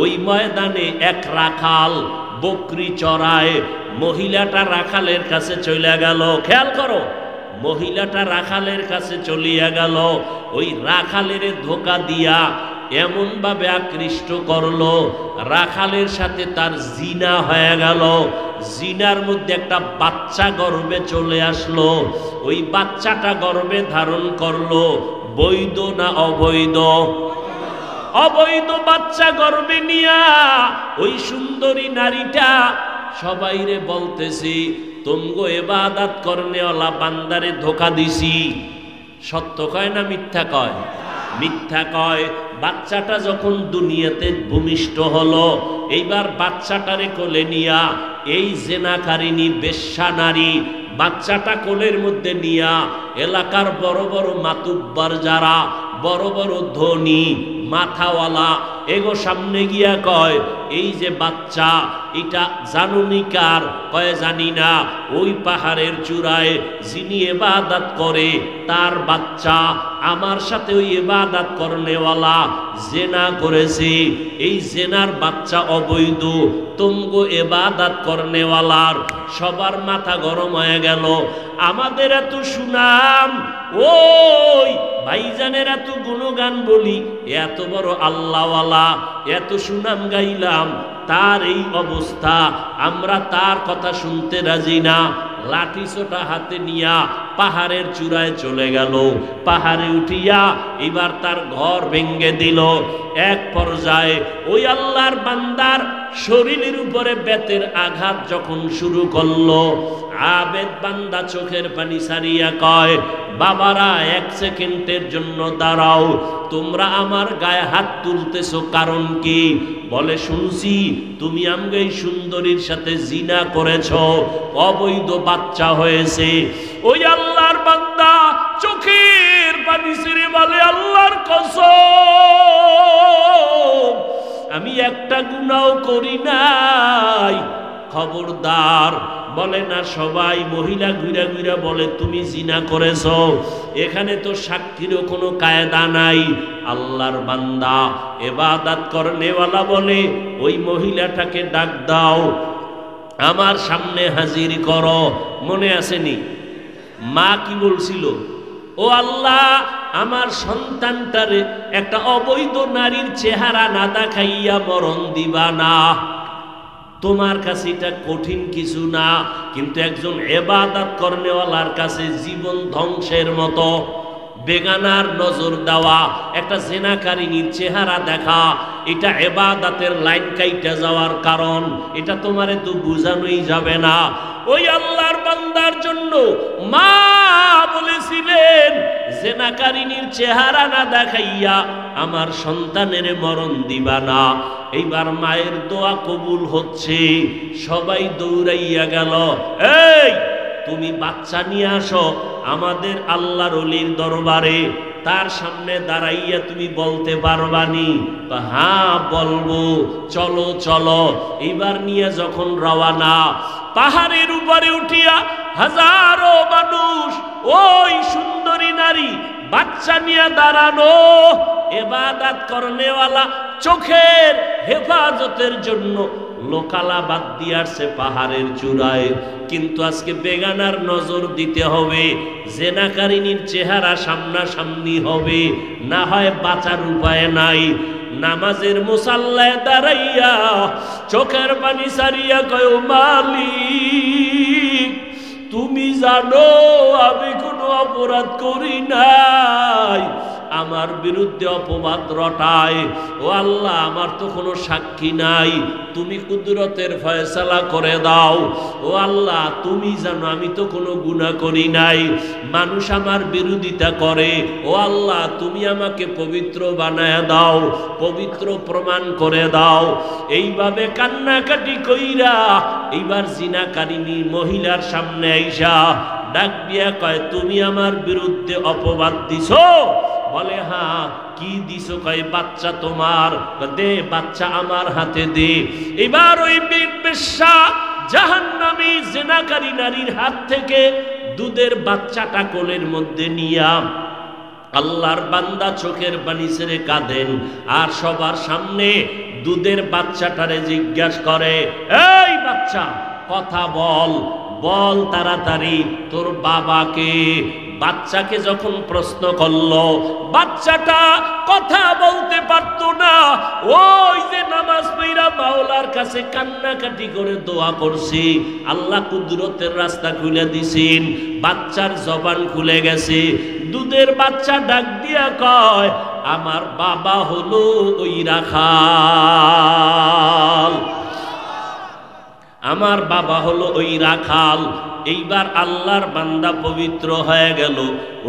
Speaker 1: ওই ময়দানে এক রাখাল বকরি চড়ায়। মহিলাটা রাখালের কাছে চলে গেল, খেয়াল করো, মহিলাটা রাখালের কাছে চলিয়া গেল। ওই রাখালের ধোকা দিয়া এমন ভাবে আকৃষ্ট করলো, রাখালের সাথে তার জিনা হয়ে গেল। জিনার মধ্যে একটা বাচ্চা গর্ভে চলে আসলো। ওই বাচ্চাটা গর্ভে ধারণ করলো। বৈধ না অবৈধ? অবৈধ বাচ্চা গর্ভে নিয়া ওই সুন্দরী নারীটা সবাইরে বলতেছি, তুমগো ইবাদত করনেওয়ালা বান্দারে ধোকা দিছি। সত্য কয় না মিথ্যা কয়? মিথ্যা কয়। বাচ্চাটা যখন দুনিয়াতে ভূমিষ্ঠ হলো, এইবার বাচ্চাটারে কোলে নিয়া এই জেনাকারিনী বেশ্যা নারী বাচ্চাটা কোলের মধ্যে নিয়া এলাকার বড় বড় মাতুব্বার যারা, বড় বড় ধনী মাথাওয়ালা, এগো সামনে গিয়া কয়, এই যে বাচ্চা এটা জানুনি কার? কয় জানি না। ওই পাহাড়ের চূড়ায় যিনি ইবাদত করে তার বাচ্চা, আমার সাথে ওই ইবাদত করনেওয়ালা জেনা করেছে, এই জেনার বাচ্চা অবৈধ। তুমগো ইবাদত করনেওয়ালার সবার মাথা গরম হয়ে গেল। আমাদের এত সুনাম, ওই ভাইজানের এত গুণগান বলি, এত বড় আল্লাহওয়ালা, এত সুনাম গাইলাম, তার এই অবস্থা, আমরা তার কথা শুনতে রাজি না। লাঠি ছোটা হাতে নিয়া পাহাড়ের চূড়ায় চলে গেল। পাহাড়ে উঠিয়া এবার তার ঘর ভেঙ্গে দিল। এক পর্যায়ে ওই আল্লাহর বান্দার শরীরের উপরে বেতের আঘাত যখন শুরু করলো, আবেদ বান্দা চোখের পানি সারিয়া কয়, বাবারা এক সেকেন্ডের জন্য দাঁড়াও, তোমরা আমার গায়ে হাত তুলতেছো কারণ কি? বলে শুনছি তুমি আমাকে এই সুন্দরীর সাথে জিনা করেছো, অবৈধ বাচ্চা হয়েছে। ওই আল্লাহর বান্দা চোখের পানি ছেড়ে বলে, আল্লাহর কসম আমি একটা গুনাহ করি নাই। খবরদার, বলে না সবাই, মহিলা ঘুরা ঘুরা বলে তুমি জিনা করেছো, এখানে তো সাক্ষীরও কোনো কায়দা নাই। আল্লাহর বান্দা ইবাদত করনেওয়ালা বলে, ওই মহিলাটাকে ডাক দাও, আমার সামনে হাজির করো। মনে আসেনি মা কি বলছিল? ও আল্লাহ, আমার সন্তানটারে একটা অবৈধ নারীর চেহারা না দেখাইয়া মরণ দিবা না। তোমার কাছে এটা কঠিন কিছু না, কিন্তু একজন ইবাদত করনেওয়ালার কাছে জীবন ধ্বংসের মতো। বেগানার নজর দেওয়া, একটা জেনাকারিনীর চেহারা দেখা, এটা ইবাদতের লাইন কাইটা যাওয়ার কারণ। এটা তোমারে তো বুঝানোই যাবে না। ওই আল্লাহর বান্দার জন্য মা বলেছিলেন, জেনাকারিনীর চেহারা না দেখাইয়া আমার সন্তানের মরণ দিবা না। এইবার মায়ের দোয়া কবুল হচ্ছে, সবাই দৌড়াইয়া গেল, এই তুমি বাচ্চা নিয়ে আসো আমাদের আল্লাহর ওলির দরবারে, তার সামনে দাঁড়াইয়া তুমি বলতে পারবানি? হ্যাঁ বলবো, চলো চলো। এবার নিয়ে যখন রওয়ানা, পাহাড়ের উপরে উঠিয়া হাজারো মানুষ, ওই সুন্দরী নারী বাচ্চা নিয়ে দাঁড়ানো, ইবাদত করনেওয়ালা চোখের হেফাজতের জন্য লোকালা বাদ দিয়ে আসছে পাহাড়ের চূড়ায়। কিন্তু আজকে বেগানার নজর দিতে হবে, জেনাকারিনীর চেহারা সামনাসামনি হবে, না হয় বাঁচার উপায় নাই। নামাজের মুসাল্লায় দাঁড়াইয়া চোখের পানি সারিয়া কয়, মালিক তুমি জানো আমি কোনো অপরাধ করি নাই, আমার বিরুদ্ধে অপবাদ রটায়। ও আল্লাহ, আমার তো কোনো সাক্ষী নাই, তুমি কুদরতের ফয়সালা করে দাও। ও আল্লাহ, তুমি জানো আমি তো কোনো গুনাহ করি নাই, মানুষ আমার বিরোধিতা করে। ও আল্লাহ, তুমি আমাকে পবিত্র বানায় দাও, পবিত্র প্রমাণ করে দাও। এইভাবে কান্নাকাটি কইরা এইবার জিনাকারিনী মহিলার সামনে আইসা ডাক দিয়া কয়, তুমি আমার বিরুদ্ধে অপবাদ দিছো? বলে হ্যাঁ। কি দিছো? কয় বাচ্চা তোমার। দে বাচ্চা আমার হাতে দে। এবার ওই বেশ্যা জাহান্নামী জিনাকারী নারীর হাত থেকে দুধের বাচ্চাটা কোলের মধ্যে নিয়া আল্লাহর বান্দা চোখের পানি ছেড়ে কাঁদেন, আর সবার সামনে দুধের বাচ্চাটারে জিজ্ঞাসা করে, এই বাচ্চা কথা বল, বল তাড়াতাড়ি তোর বাবাকে। বাচ্চাকে যখন প্রশ্ন করলো, বাচ্চাটা কথা বলতে পারতো না। ওই যে নামাজ পড়া মাওলার কাছে কান্নাকাটি করে দোয়া করছি, আল্লাহ কুদরতের রাস্তা খুলে দিছেন, বাচ্চার জবান খুলে গেছে। দুধের বাচ্চা ডাক দিয়া কয়, আমার বাবা হলো ওই রাখাল, আমার বাবা হলো ওই রাখাল। এইবার আল্লাহর বান্দা পবিত্র হয়ে গেল,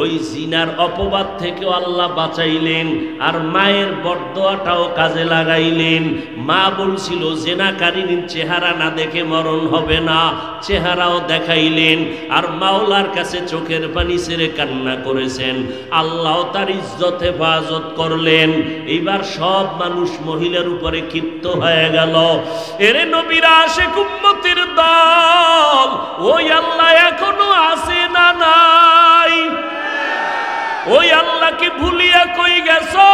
Speaker 1: ওই জিনার অপবাদ থেকেও আল্লাহ বাঁচাইলেন, আর মায়ের বরদোয়াটাও কাজে লাগাইলেন। মা বলছিল জেনাকারীর চেহারা না দেখে মরণ হবে না, চেহারাও দেখাইলেন, আর মাওলার কাছে চোখের পানি ছেড়ে কান্না করেছেন। আল্লাহ তার ইজ্জত হেফাজত করলেন। এইবার সব মানুষ মহিলার উপরে ক্ষিপ্ত হয়ে গেল। এরে নবীরা আশিক উম্মতের দল, ওই আল্লাহ এখনো আছে না নাই? ওই আল্লাহকে ভুলিয়া কই গেছো?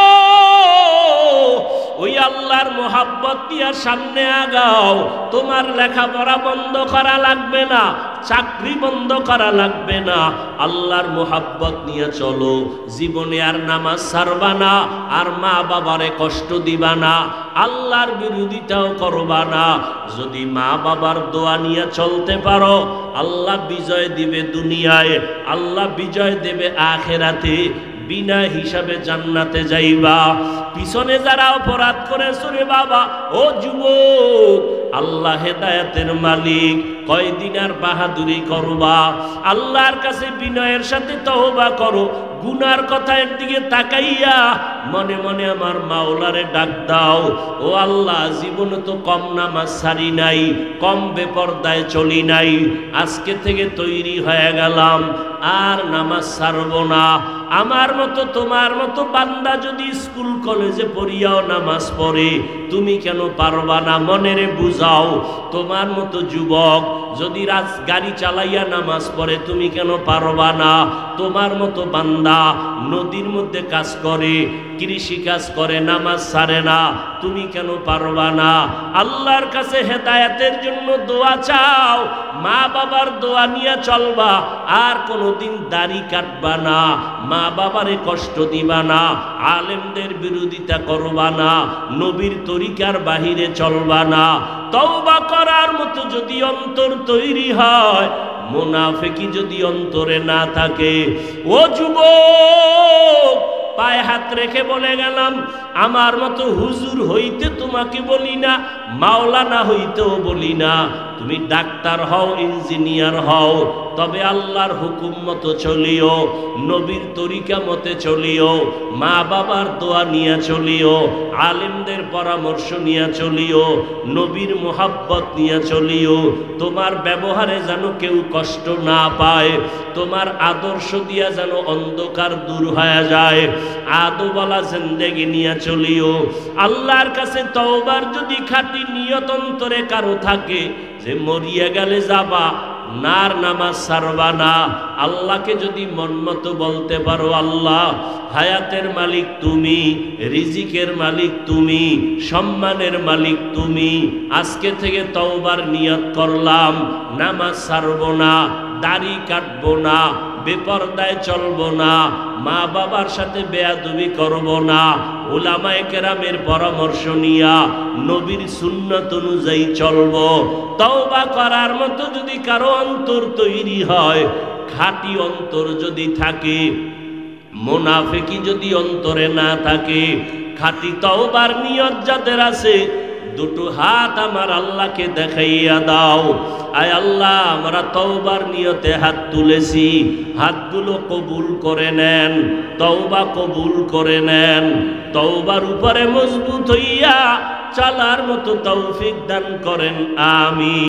Speaker 1: ওই আল্লাহর মোহাব্বত নিয়ে সামনে আগাও। তোমার লেখাপড়া বন্ধ করা লাগবে না, চাকরি বন্ধ করা লাগবে না, আল্লাহর মোহাব্বত নিয়ে চলো। জীবনে আর নামাজ ছাড়বা না, আর মা বাবারে কষ্ট দিবা না, আল্লাহর বিরোধিতাও করবা না। যদি মা বাবার দোয়া নিয়ে চলতে পারো, আল্লাহ বিজয় দিবে দুনিয়ায়, আল্লাহ বিজয় দেবে আখিরাতে। বিনা হিসাবে জান্নাতে যাইবা। পিছনে যারা অপরাধ করেছো রে বাবা, ও যুবক, আল্লাহ হেদায়েতের মালিক, কয়দিন আর বাহাদুরি করবা? আল্লাহর কাছে বিনয়ের সাথে তওবা করো। গুনার কথার দিকে তাকাইয়া মনে মনে আমার মাওলারে ডাক দাও, ও আল্লাহ, জীবনে তো কম নামাজ ছাড়ি নাই, কম বেপরদায় চলি নাই, আজকে থেকে তৈরি হয়ে গেলাম, আর নামাজ ছাড়বো না। আমার মতো তোমার মতো বান্দা যদি স্কুল কলেজে পড়িয়াও নামাজ পড়ে, তুমি কেন পারবা না? মনেরে বুঝাও। তোমার মতো যুবক যদি গাড়ি চালাইয়া নামাজ পড়ে, তুমি কেন পারবা না? তোমার মতো বান্দা নদীর মধ্যে কাজ করে, কৃষি কাজ করে, নামাজ ছাড়ে না, তুমি কেন পারবা না? আল্লাহর কাছে হেদায়েতের জন্য দোয়া চাও, মা বাবার দোয়া নিয়ে চলবা, আর কোনোদিন দাড়ি কাটবা না, মা বাবারে কষ্ট দিবা না, আলেমদের বিরোধিতা করবা না, নবীর তরিকার বাহিরে চলবা না। তওবা করার মতো যদি অন্তর তৈরি হয়, মুনাফিকি যদি অন্তরে না থাকে, ও যুবক, পায়ে হাত রেখে বলে গেলাম, আমার মতো হুজুর হইতে তোমাকে বলি না, মাওলানা হইতেও বলি না, তুমি ডাক্তার হও, ইঞ্জিনিয়ার হও, তবে আল্লাহর হুকুম মতো চলিও, নবীর তরিকা মতে চলিও, মা বাবার দোয়া নিয়ে চলিও, আলেমদের পরামর্শ নিয়ে চলিও, নবীর মোহাব্বত নিয়ে চলিও। তোমার ব্যবহারে যেন কেউ কষ্ট না পায়, তোমার আদর্শ দিয়া যেন অন্ধকার দূর হয়ে যায়, আদোওয়ালা জিন্দেগি নিয়ে চলিও। আল্লাহর কাছে তওবার যদি খাঁটি নিয়ত অন্তরে কারো থাকে, যে মরিয়া গেলে যাবা, নার নামাজ ছাড়বা না, আল্লাহকে যদি মন মতো বলতে পারো, আল্লাহ হায়াতের মালিক তুমি, রিজিকের মালিক তুমি, সম্মানের মালিক তুমি, আজকে থেকে তওবার নিয়ত করলাম, নামাজ ছাড়বো না, দাড়ি কাটবো না, বেপরদায় চলবো না, মা বাবার সাথে বেয়াদবি করবো না, উলামায়ে কেরামের পরামর্শ নিয়া নবীর সুন্নাত অনুযায়ী চলবো। তওবা করার মতো যদি কারো অন্তর তৈরি হয়, খাঁটি অন্তর যদি থাকে, মুনাফিকি যদি অন্তরে না থাকে, খাঁটি তওবার নিয়ত যাদের আছে, দুটো হাত আমার আল্লাহকে দেখাইয়া দাও। আয় আল্লাহ, আমরা তওবার নিয়তে হাত তুলেছি, হাতগুলো কবুল করে নেন, তওবা কবুল করে নেন। তওবার উপরে মজবুত হইয়া চলার মতো তৌফিক দান করেন, আমিন।